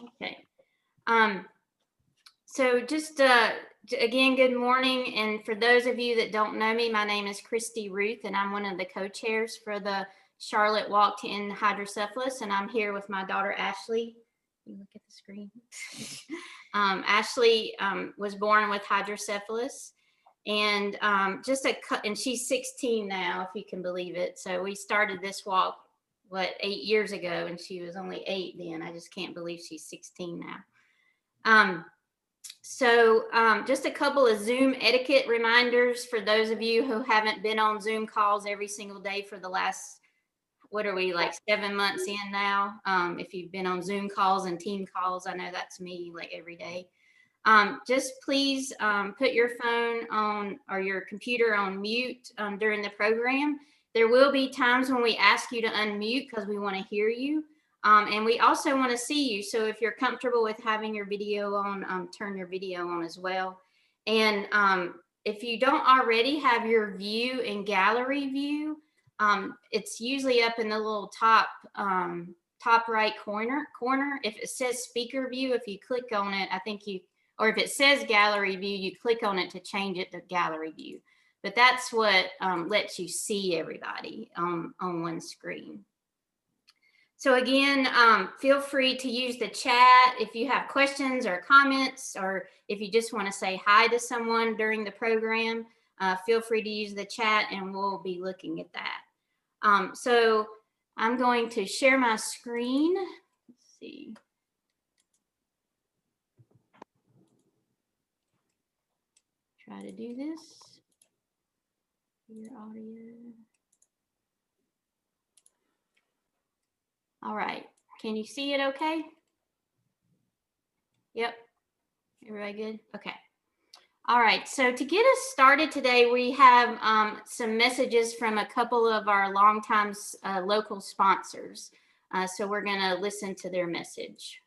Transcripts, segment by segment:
Okay. So just again, good morning. And for those of you that don't know me, my name is Christy Ruth, and I'm one of the co-chairs for the Charlotte Walk to End Hydrocephalus. And I'm here with my daughter, Ashley. You look at the screen. Ashley was born with hydrocephalus, and and she's 16 now, if you can believe it. So we started this walk, 8 years ago, and she was only 8 then. I just can't believe she's 16 now. Just a couple of Zoom etiquette reminders for those of you who haven't been on Zoom calls every single day for the last, what are we, like 7 months in now? If you've been on Zoom calls and team calls, I know that's me like every day. Just please put your phone on or your computer on mute during the program. There will be times when we ask you to unmute because we want to hear you. And we also want to see you. So if you're comfortable with having your video on, turn your video on as well. And if you don't already have your view in gallery view, it's usually up in the little top right corner. If it says speaker view, if you click on it, or if it says gallery view, you click on it to change it to gallery view. But that's what lets you see everybody on one screen. So again, feel free to use the chat if you have questions or comments, or if you just want to say hi to someone during the program, feel free to use the chat and we'll be looking at that. So I'm going to share my screen. Let's see. Try to do this. Your audio. All right, can you see it okay? Yep, everybody good? Okay. All right, so to get us started today, we have some messages from a couple of our longtime local sponsors. So we're gonna listen to their message.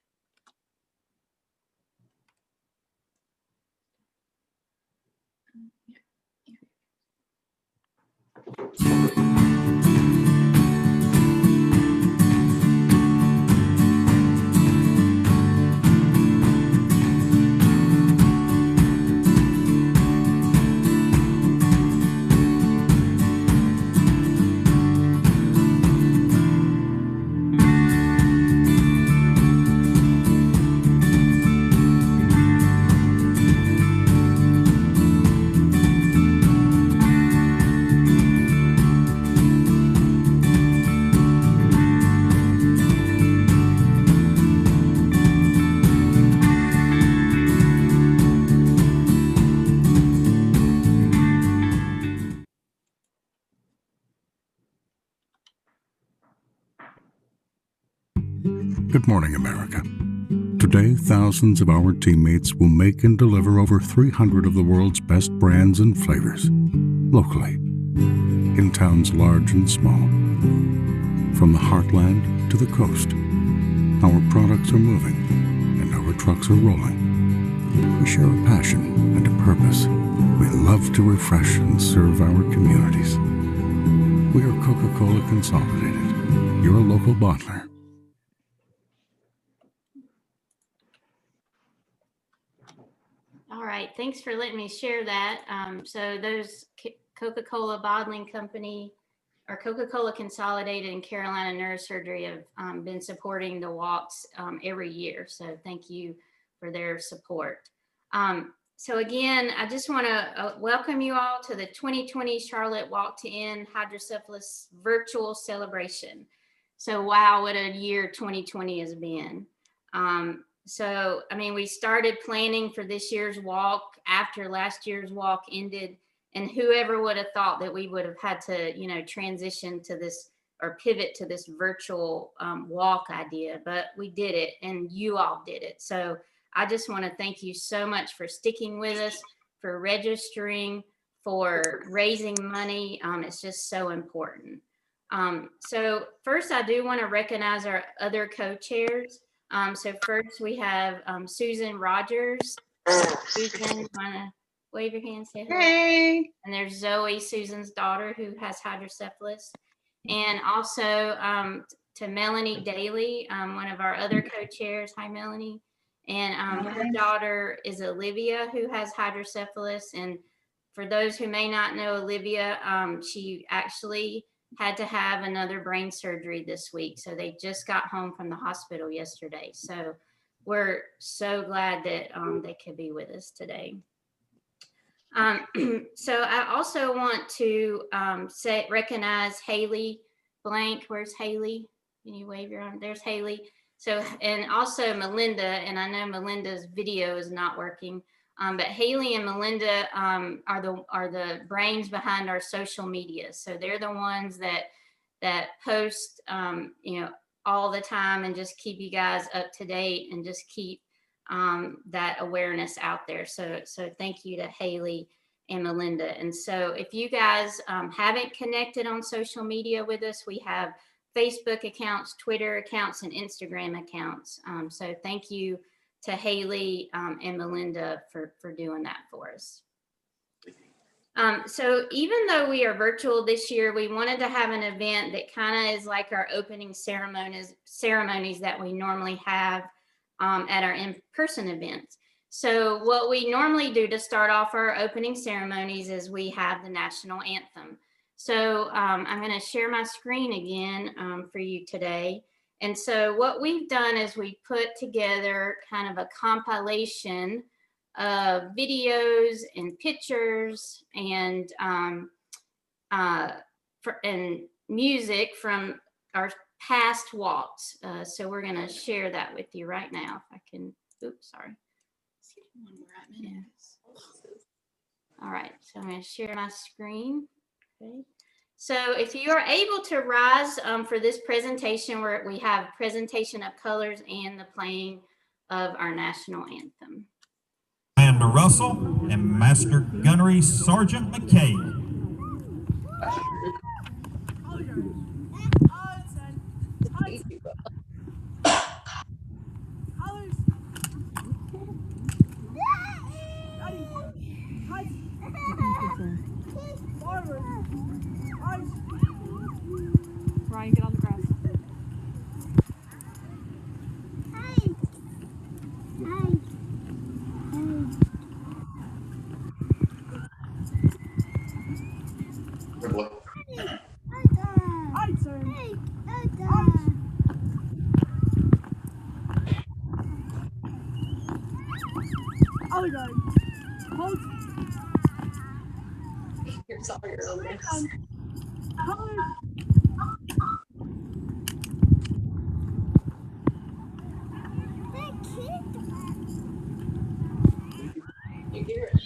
Good morning, America. Today, thousands of our teammates will make and deliver over 300 of the world's best brands and flavors, locally, in towns large and small. From the heartland to the coast, our products are moving and our trucks are rolling. We share a passion and a purpose. We love to refresh and serve our communities. We are Coca-Cola Consolidated, your local bottler. All right, thanks for letting me share that. So those Coca-Cola Bottling Company or Coca-Cola Consolidated and Carolina Neurosurgery have been supporting the walks every year. So thank you for their support. So again, I just want to welcome you all to the 2020 Charlotte Walk to End Hydrocephalus virtual celebration. So wow, what a year 2020 has been. So, I mean, we started planning for this year's walk after last year's walk ended, and whoever would have thought that we would have had to, transition to this or pivot to this virtual walk idea, but we did it and you all did it. So I just want to thank you so much for sticking with us, for registering, for raising money. It's just so important. So first, I do want to recognize our other co-chairs. So first we have Susan Rogers. Susan, want to wave your hand, say hello? Hey. And there's Zoe, Susan's daughter, who has hydrocephalus. And also to Melanie Daly, one of our other co-chairs. Hi, Melanie. And her daughter is Olivia, who has hydrocephalus. And for those who may not know Olivia, she actually had to have another brain surgery this week. So they just got home from the hospital yesterday. So we're so glad that they could be with us today. So I also want to recognize Haley Blank. Where's Haley? Can you wave your arm? There's Haley. So, and also Melinda, and I know Melinda's video is not working, but Haley and Melinda are the brains behind our social media. So they're the ones that post, all the time and just keep you guys up to date and just keep that awareness out there. So thank you to Haley and Melinda. And so if you guys haven't connected on social media with us, we have Facebook accounts, Twitter accounts, and Instagram accounts. So thank you to Haley and Melinda for doing that for us. So even though we are virtual this year, we wanted to have an event that kind of is like our opening ceremonies that we normally have at our in-person events. So what we normally do to start off our opening ceremonies is we have the national anthem. So I'm going to share my screen again for you today. And so what we've done is we put together kind of a compilation of videos and pictures and music from our past walks. So we're going to share that with you right now. If I can, oops, sorry. Yeah. All right, so I'm going to share my screen. Okay. So if you are able to rise for this presentation, where we have presentation of colors and the playing of our national anthem. Commander Russell and Master Gunnery Sergeant McKay. Ryan, get on the grass. Other guy. Hold. Here's all your oldest. You hear it. Is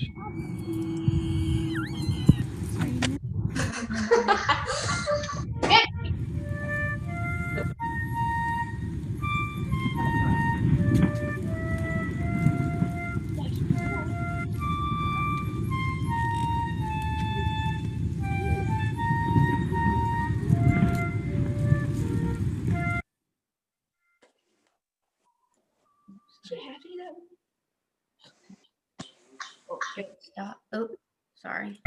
she happy though? Oh, stop. Oh, sorry.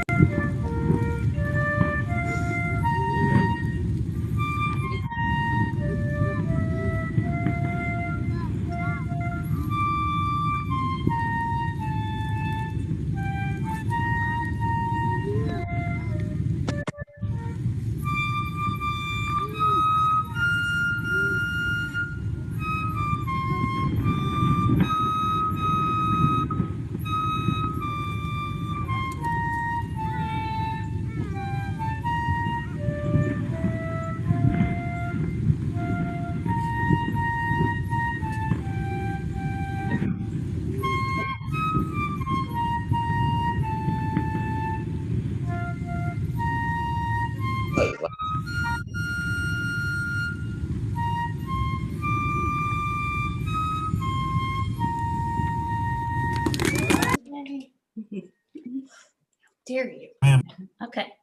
Dare you? Okay.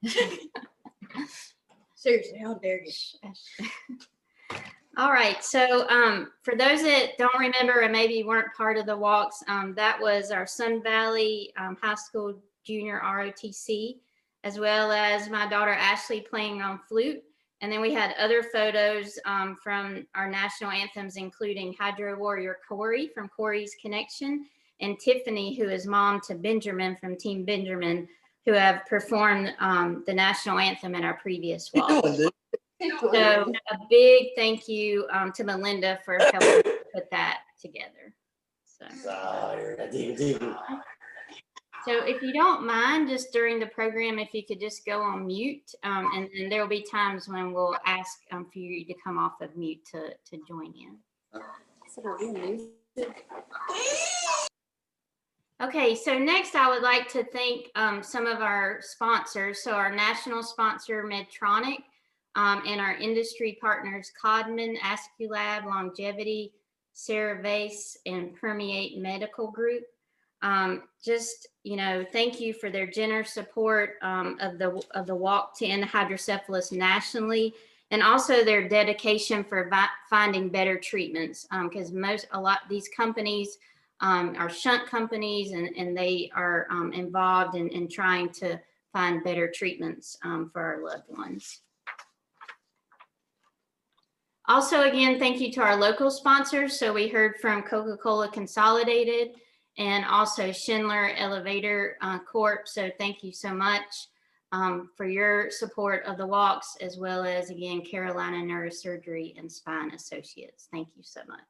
Seriously, how dare you? All right. So for those that don't remember and maybe weren't part of the walks, that was our Sun Valley High School Junior ROTC, as well as my daughter Ashley playing on flute. And then we had other photos from our national anthems, including Hydro Warrior Corey from Corey's Connection and Tiffany, who is mom to Benjamin from Team Benjamin, who have performed the national anthem in our previous walk. So a big thank you to Melinda for helping put that together. So if you don't mind, just during the program, if you could just go on mute, and there will be times when we'll ask for you to come off of mute to join in. Okay, so next I would like to thank some of our sponsors. So our national sponsor, Medtronic, and our industry partners, Codman, Asculab, Longevity, Ceravase, and Permeate Medical Group. Just, thank you for their generous support of the walk to end hydrocephalus nationally, and also their dedication for finding better treatments, because these companies are shunt companies, and they are involved in trying to find better treatments for our loved ones. Also, again, thank you to our local sponsors. So we heard from Coca-Cola Consolidated and also Schindler Elevator Corp. So thank you so much for your support of the walks, as well as, again, Carolina Neurosurgery and Spine Associates. Thank you so much.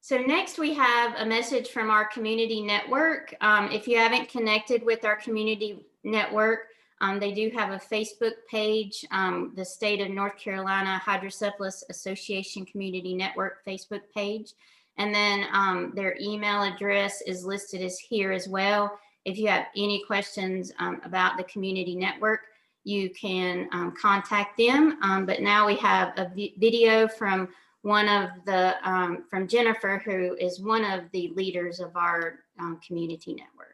So next we have a message from our community network. If you haven't connected with our community network, they do have a Facebook page, the State of North Carolina Hydrocephalus Association Community Network Facebook page. And then their email address is listed as here as well. If you have any questions about the community network, you can contact them. But now we have a video from from Jennifer, who is one of the leaders of our community network.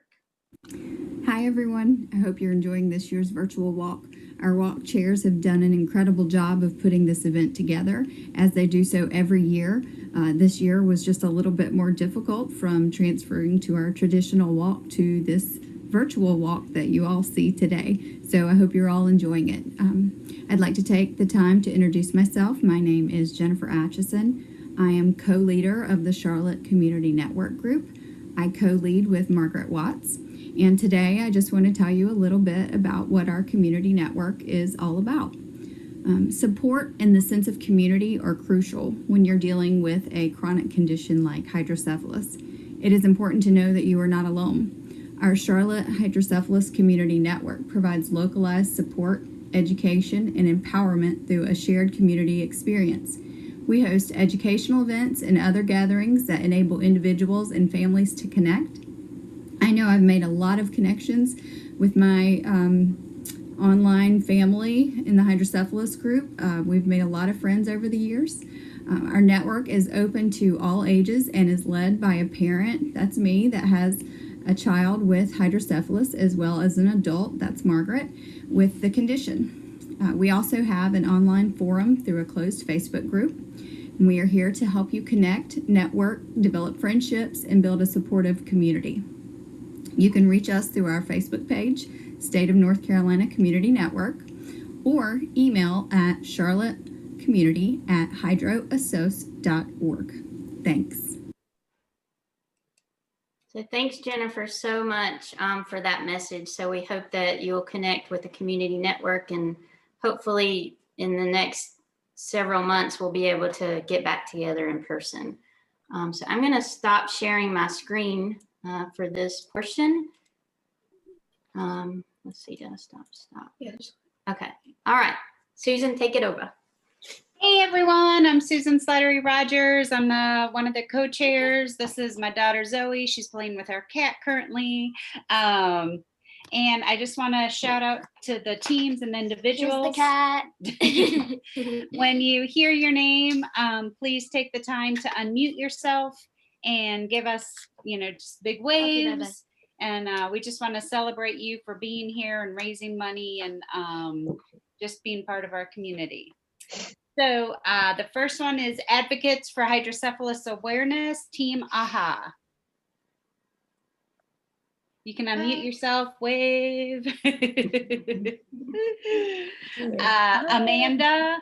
Hi everyone, I hope you're enjoying this year's virtual walk. Our walk chairs have done an incredible job of putting this event together, as they do so every year. This year was just a little bit more difficult from transferring to our traditional walk to this virtual walk that you all see today. So I hope you're all enjoying it. I'd like to take the time to introduce myself. My name is Jennifer Atchison. I am co-leader of the Charlotte Community Network Group. I co-lead with Margaret Watts. And today I just want to tell you a little bit about what our community network is all about. Support and the sense of community are crucial when you're dealing with a chronic condition like hydrocephalus. It is important to know that you are not alone. Our Charlotte Hydrocephalus Community Network provides localized support, education, and empowerment through a shared community experience. We host educational events and other gatherings that enable individuals and families to connect. I know I've made a lot of connections with my online family in the hydrocephalus group. We've made a lot of friends over the years. Our network is open to all ages and is led by a parent, that's me, that has a child with hydrocephalus, as well as an adult, that's Margaret, with the condition. We also have an online forum through a closed Facebook group. And we are here to help you connect, network, develop friendships, and build a supportive community. You can reach us through our Facebook page, State of North Carolina Community Network, or email at charlottecommunity@hydroassoc.org. Thanks. So thanks, Jennifer, so much for that message. So we hope that you'll connect with the community network, and hopefully in the next several months, we'll be able to get back together in person. So I'm going to stop sharing my screen for this portion. Let's see, did I stop? Yes. Okay. All right. Susan, take it over. Hey everyone, I'm Susan Slattery Rogers. I'm one of the co-chairs. This is my daughter Zoe. She's playing with our cat currently. And I just want to shout out to the teams and individuals. Here's the cat. When you hear your name, please take the time to unmute yourself and give us, just big waves. Okay, bye-bye. And we just want to celebrate you for being here and raising money and just being part of our community. So the first one is Advocates for Hydrocephalus Awareness, Team AHA. You can unmute yourself, wave. Amanda.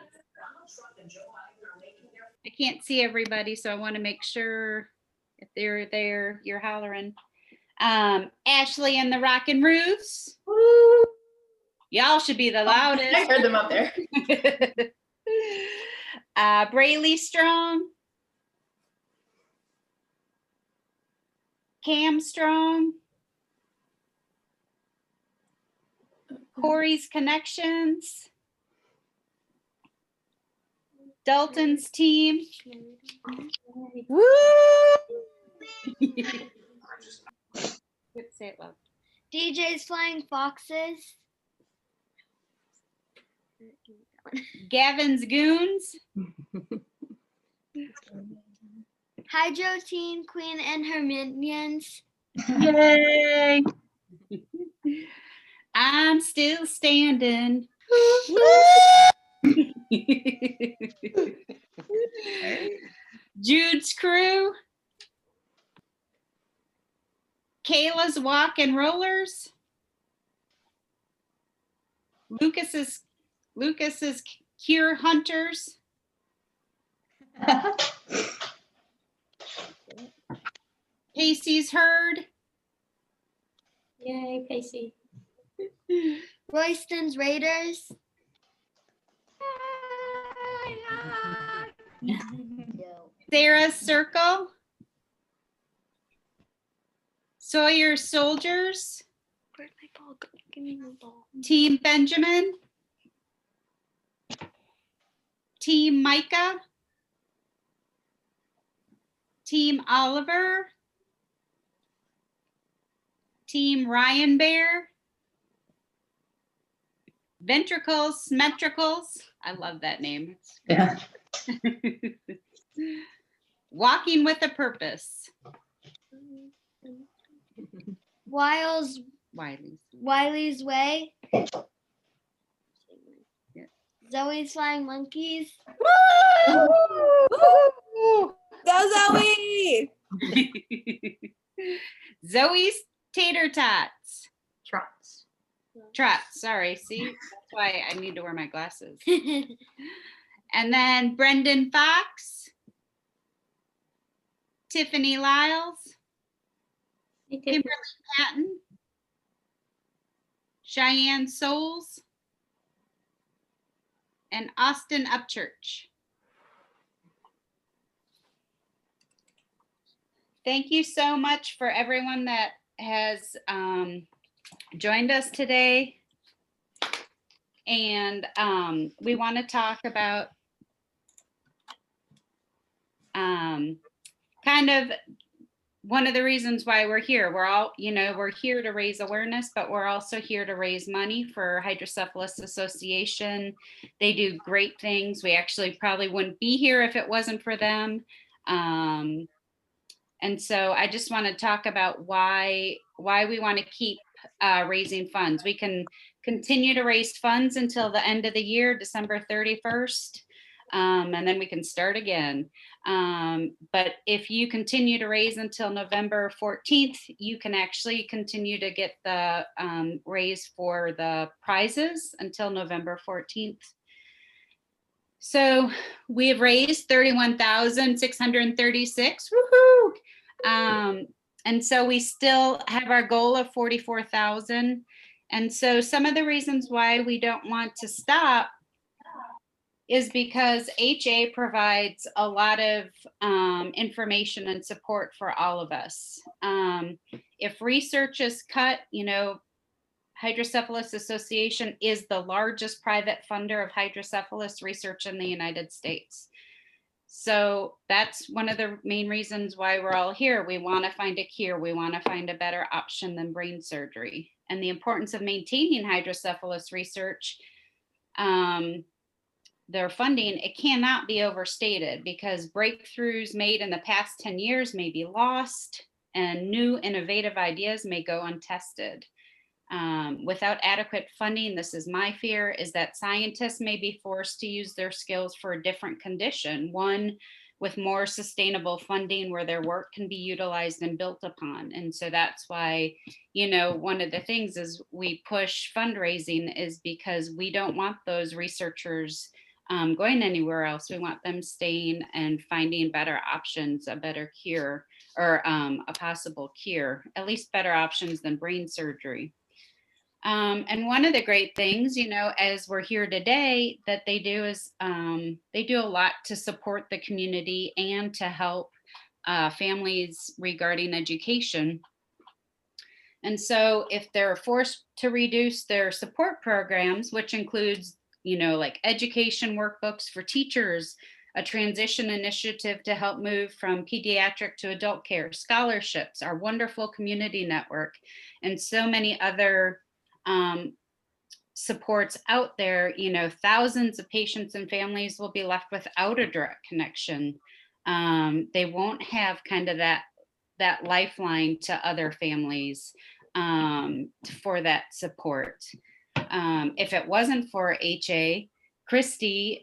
I can't see everybody, so I want to make sure if they're there, you're hollering. Ashley and the Rockin' Roofs. Woo! Y'all should be the loudest. I heard them up there. Brayley Strong. Cam Strong. Corey's Connections. Dalton's team. Woo! Say it loud. DJ's Flying Foxes. Gavin's Goons. Hydro Teen Queen and her minions. Yay! I'm still standing. Jude's Crew. Kayla's Walk and Rollers. Lucas's Cure Hunters. Casey's Herd. Yay, Casey. Royston's Raiders. Sarah's Circle. Sawyer's Soldiers. Where'd my ball go? Give me my ball. Team Benjamin. Team Micah. Team Oliver. Team Ryan Bear. Ventricles, Symmetricals. I love that name. Yeah. Walking with a Purpose. Wiles, Wiley's. Wiley's Way. Yeah. Zoe's Flying Monkeys. Go Zoe! Zoe's Tater Tots. Trots. Trots, sorry. See, that's why I need to wear my glasses. And then Brendan Fox. Tiffany Lyles. Hey, Tiff. Kimberly Patton. Cheyenne Souls. And Austin Upchurch. Thank you so much for everyone that has joined us today. And we want to talk about kind of one of the reasons why we're here. We're all, we're here to raise awareness, but we're also here to raise money for Hydrocephalus Association. They do great things. We actually probably wouldn't be here if it wasn't for them. And so I just want to talk about why we want to keep raising funds. We can continue to raise funds until the end of the year, December 31st, and then we can start again. But if you continue to raise until November 14th, you can actually continue to get the raise for the prizes until November 14th. So we have raised $31,636. Woohoo! And so we still have our goal of 44,000. And so some of the reasons why we don't want to stop is because HA provides a lot of information and support for all of us. If research is cut, Hydrocephalus Association is the largest private funder of hydrocephalus research in the United States. So that's one of the main reasons why we're all here. We want to find a cure. We want to find a better option than brain surgery. And the importance of maintaining hydrocephalus research, their funding, it cannot be overstated because breakthroughs made in the past 10 years may be lost and new innovative ideas may go untested. Without adequate funding, this is my fear, is that scientists may be forced to use their skills for a different condition, one with more sustainable funding where their work can be utilized and built upon. And so that's why, one of the things is we push fundraising is because we don't want those researchers going anywhere else. We want them staying and finding better options, a better cure, or a possible cure, at least better options than brain surgery. And one of the great things, as we're here today, that they do is they do a lot to support the community and to help families regarding education. And so if they're forced to reduce their support programs, which includes, like education workbooks for teachers, a transition initiative to help move from pediatric to adult care, scholarships, our wonderful community network, and so many other supports out there, thousands of patients and families will be left without a direct connection. They won't have kind of that lifeline to other families for that support. If it wasn't for HA, Zoe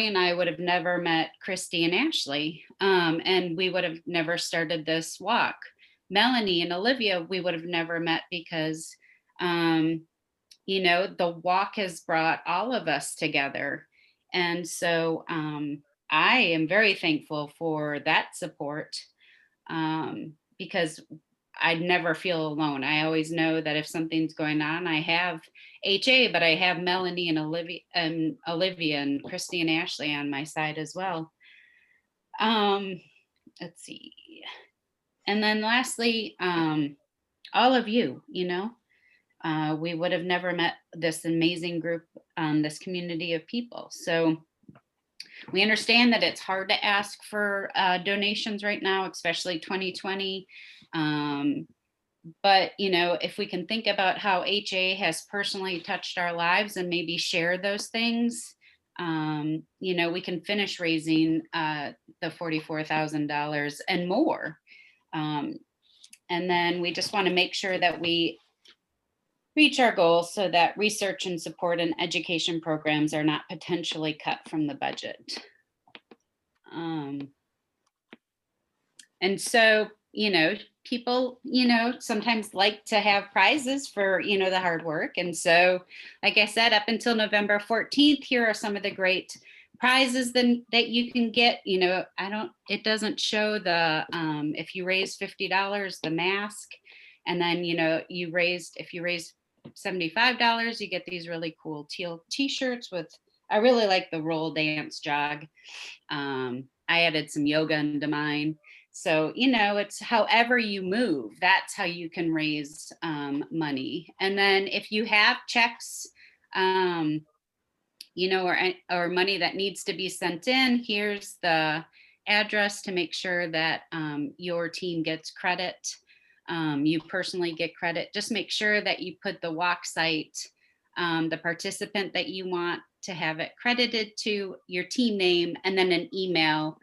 and I would have never met Christy and Ashley, and we would have never started this walk. Melanie and Olivia, we would have never met because the walk has brought all of us together. And so I am very thankful for that support because I'd never feel alone. I always know that if something's going on, I have HA, but I have Melanie and Olivia and Christy and Ashley on my side as well. Let's see. And then lastly, all of you, we would have never met this amazing group, this community of people. So we understand that it's hard to ask for donations right now, especially 2020. But, if we can think about how HA has personally touched our lives and maybe share those things, we can finish raising the $44,000 and more. And then we just want to make sure that we reach our goals so that research and support and education programs are not potentially cut from the budget. And so, people, sometimes like to have prizes for, the hard work. And so, like I said, up until November 14th, here are some of the great prizes that you can get. It doesn't show the, if you raise $50, the mask, and then, if you raise $75, you get these really cool teal t-shirts with, I really like the roll dance jog. I added some yoga into mine. So, it's however you move, that's how you can raise money. And then if you have checks, or money that needs to be sent in, here's the address to make sure that your team gets credit. You personally get credit. Just make sure that you put the walk site, the participant that you want to have it credited to, your team name, and then an email.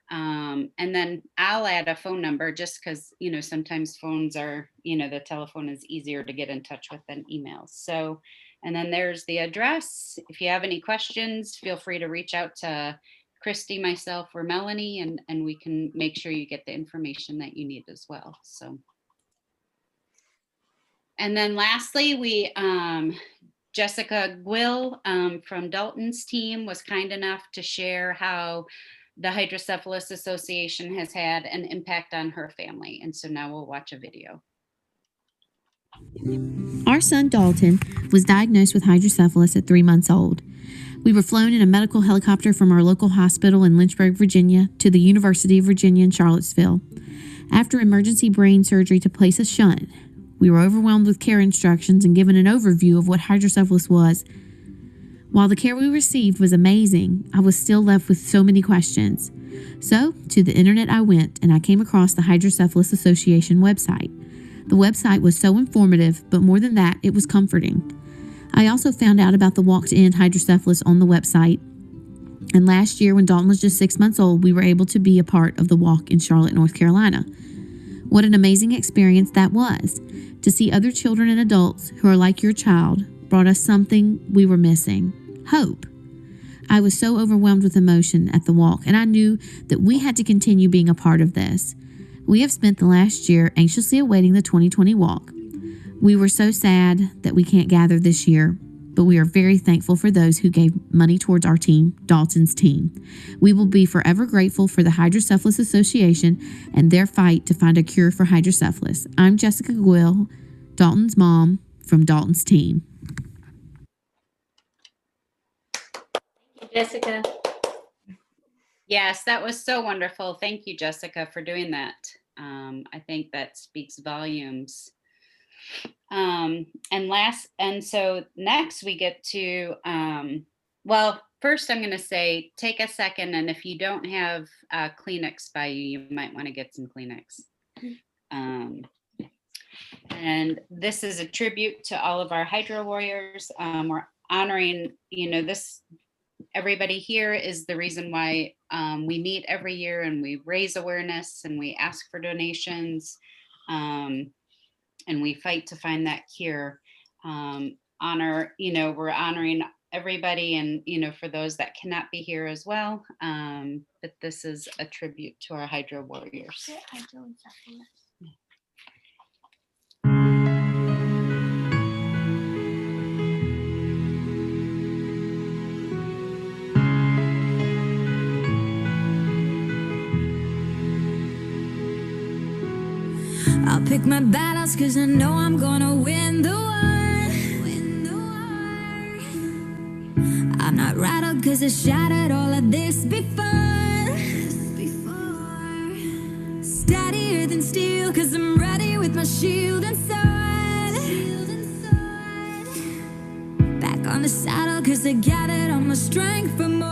And then I'll add a phone number just because, sometimes phones are, the telephone is easier to get in touch with than emails. So, and then there's the address. If you have any questions, feel free to reach out to Christy, myself, or Melanie, and we can make sure you get the information that you need as well. So. And then lastly, Jessica Gwill from Dalton's team was kind enough to share how the Hydrocephalus Association has had an impact on her family. And so now we'll watch a video. Our son Dalton was diagnosed with hydrocephalus at 3 months old. We were flown in a medical helicopter from our local hospital in Lynchburg, Virginia, to the University of Virginia in Charlottesville. After emergency brain surgery to place a shunt, we were overwhelmed with care instructions and given an overview of what hydrocephalus was. While the care we received was amazing, I was still left with so many questions. So, to the internet I went, and I came across the Hydrocephalus Association website. The website was so informative, but more than that, it was comforting. I also found out about the Walk to End Hydrocephalus on the website. And last year, when Dalton was just 6 months old, we were able to be a part of the walk in Charlotte, North Carolina. What an amazing experience that was. To see other children and adults who are like your child brought us something we were missing: hope. I was so overwhelmed with emotion at the walk, and I knew that we had to continue being a part of this. We have spent the last year anxiously awaiting the 2020 walk. We were so sad that we can't gather this year, but we are very thankful for those who gave money towards our team, Dalton's team. We will be forever grateful for the Hydrocephalus Association and their fight to find a cure for hydrocephalus. I'm Jessica Gwill, Dalton's mom, from Dalton's team. Jessica. Yes, that was so wonderful. Thank you, Jessica, for doing that. I think that speaks volumes. And so next we get to, well, first I'm going to say, take a second. And if you don't have Kleenex by you, you might want to get some Kleenex. And this is a tribute to all of our Hydro Warriors. We're honoring, everybody here is the reason why we meet every year and we raise awareness and we ask for donations. And we fight to find that cure. We're honoring everybody and, for those that cannot be here as well. But this is a tribute to our Hydro Warriors. I'll pick my battles cause I know I'm gonna win the war. I'm not rattled cause I shattered all of this before. Steadier than steel cause I'm ready with my shield and sword. Back on the saddle cause I gathered all my strength for more.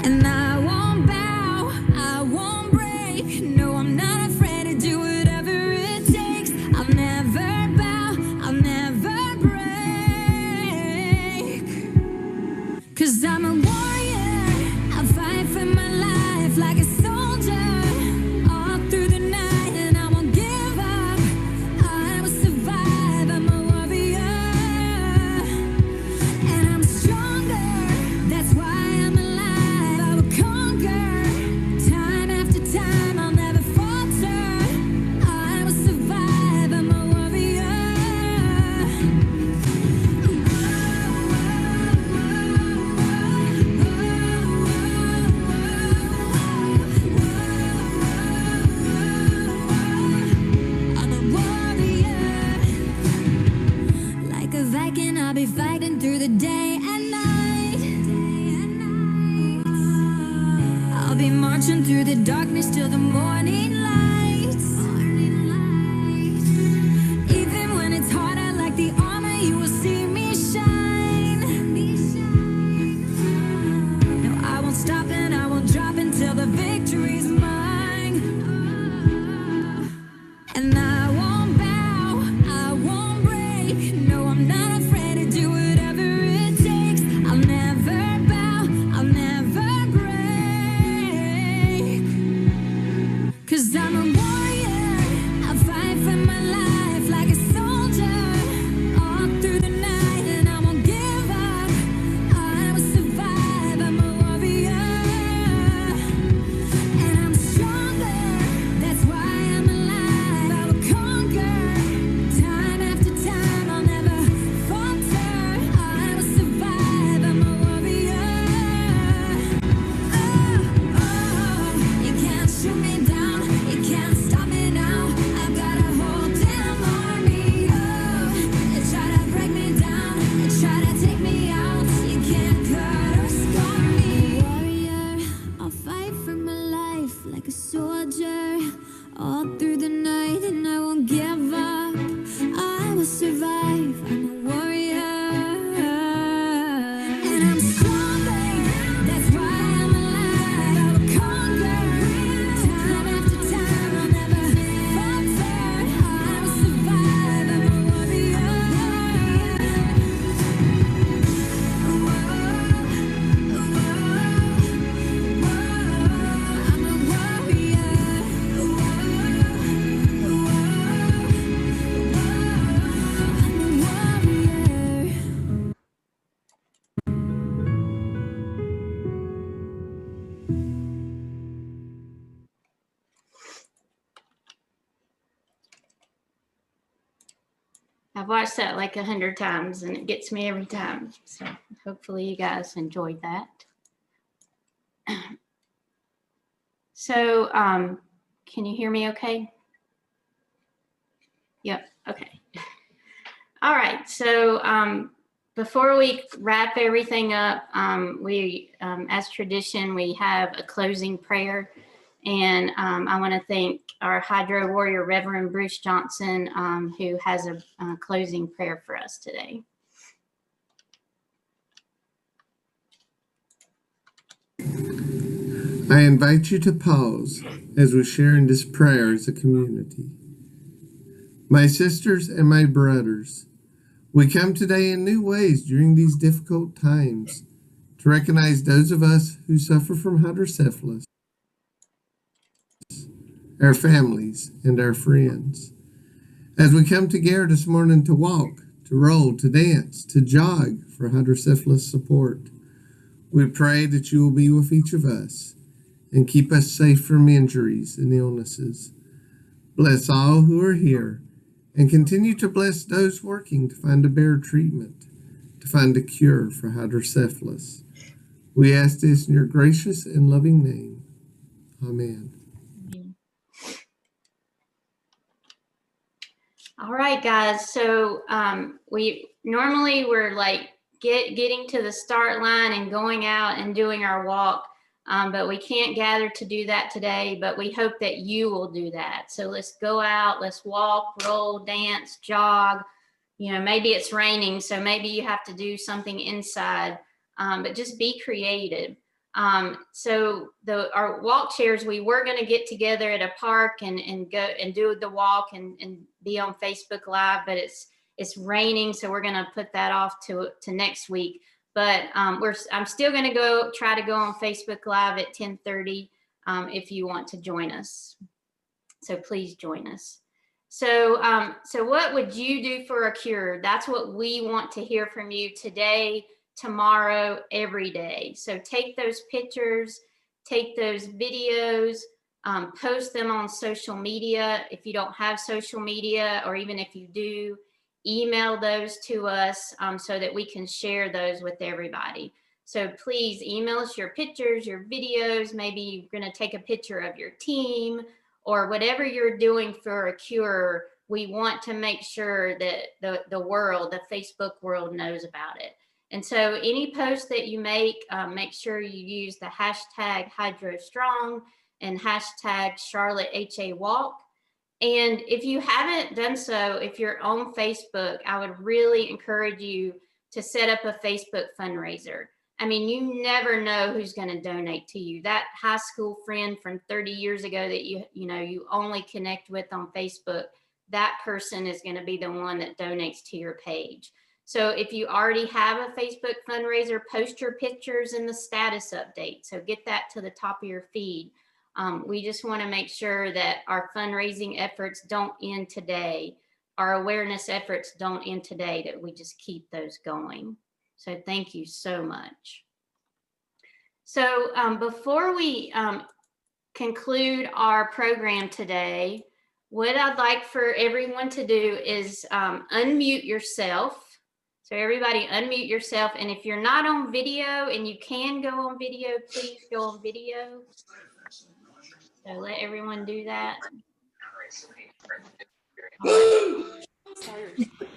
And I won't bow, I won't break. No, I'm not afraid to do whatever it takes. I'll never bow, I'll never break. Cause I'm a warrior, I'll fight for my life like a soldier. All through the night and I won't give up. I will survive, I'm a warrior. And I'm stronger, that's why I'm alive. I will conquer, time after time, I'll never falter. I will survive, I'm a warrior. I'm a warrior. Like a Viking, I'll be fighting through the day and night. I'll be marching through the darkness till the morning light. Even when it's hard, I like the armor, you will see me shine. No, I won't stop and I won't drop until the victory's mine. And I won't bow, I won't break. No, I'm not afraid to do whatever it takes. I'll never bow, I'll never break. Cause I've watched that like 100 times and it gets me every time. So hopefully you guys enjoyed that. So can you hear me okay? Yep, okay. All right, so before we wrap everything up, as tradition, we have a closing prayer. And I want to thank our Hydro Warrior, Reverend Bruce Johnson, who has a closing prayer for us today. I invite you to pause as we share in this prayer as a community. My sisters and my brothers, we come today in new ways during these difficult times to recognize those of us who suffer from hydrocephalus, our families, and our friends. As we come together this morning to walk, to roll, to dance, to jog for hydrocephalus support, we pray that you will be with each of us and keep us safe from injuries and illnesses. Bless all who are here and continue to bless those working to find a better treatment, to find a cure for hydrocephalus. We ask this in your gracious and loving name. Amen. All right, guys. So we're like getting to the start line and going out and doing our walk. But we can't gather to do that today, but we hope that you will do that. So let's go out, let's walk, roll, dance, jog. You know, maybe it's raining, so maybe you have to do something inside, but just be creative. So our walk chairs, we were going to get together at a park and go and do the walk and be on Facebook Live, but it's raining, so we're going to put that off to next week. But I'm still going to try to go on Facebook Live at 10:30 if you want to join us. So please join us. So what would you do for a cure? That's what we want to hear from you today, tomorrow, every day. So take those pictures, take those videos, post them on social media. If you don't have social media, or even if you do, email those to us so that we can share those with everybody. So please email us your pictures, your videos. Maybe you're going to take a picture of your team or whatever you're doing for a cure. We want to make sure that the world, the Facebook world, knows about it. And so any post that you make sure you use the hashtag HydroStrong and hashtag Charlotte HA Walk. And if you haven't done so, if you're on Facebook, I would really encourage you to set up a Facebook fundraiser. I mean, you never know who's going to donate to you. That high school friend from 30 years ago that you only connect with on Facebook, that person is going to be the one that donates to your page. So if you already have a Facebook fundraiser, post your pictures in the status update. So get that to the top of your feed. We just want to make sure that our fundraising efforts don't end today. Our awareness efforts don't end today, that we just keep those going. So thank you so much. So before we conclude our program today, what I'd like for everyone to do is unmute yourself. So everybody unmute yourself. And if you're not on video and you can go on video, please go on video. So let everyone do that.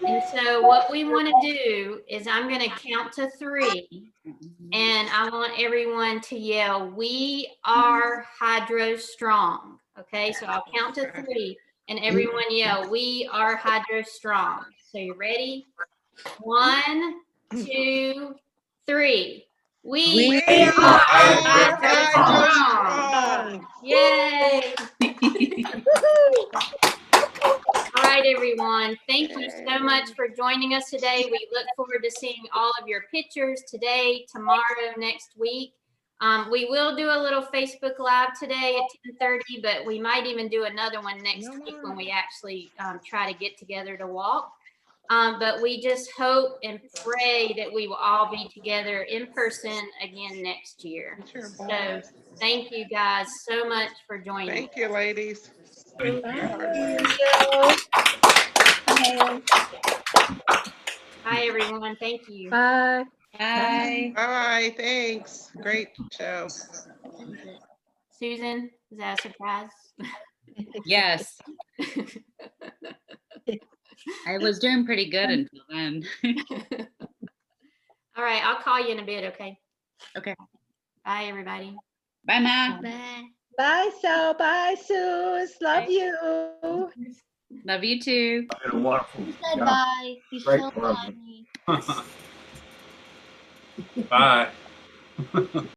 And so what we want to do is I'm going to count to 3 and I want everyone to yell, "We are Hydro Strong." Okay, so I'll count to 3 and everyone yell, "We are Hydro Strong." So you ready? 1, 2, 3. We are Hydro Strong. Yay! All right, everyone. Thank you so much for joining us today. We look forward to seeing all of your pictures today, tomorrow, next week. We will do a little Facebook Live today at 10:30, but we might even do another one next week when we actually try to get together to walk. But we just hope and pray that we will all be together in person again next year. So thank you guys so much for joining. Thank you, ladies. Thank you. Bye, everyone. Thank you. Bye. Bye. Bye. Thanks. Great show. Susan, is that a surprise? Yes. I was doing pretty good until then. All right, I'll call you in a bit, okay? Okay. Bye, everybody. Bye, Ma. Bye. Bye, so. Bye, Sus. Love Bye. you. Love you too. Did a wonderful You said job. bye. You Great so program. funny. Bye.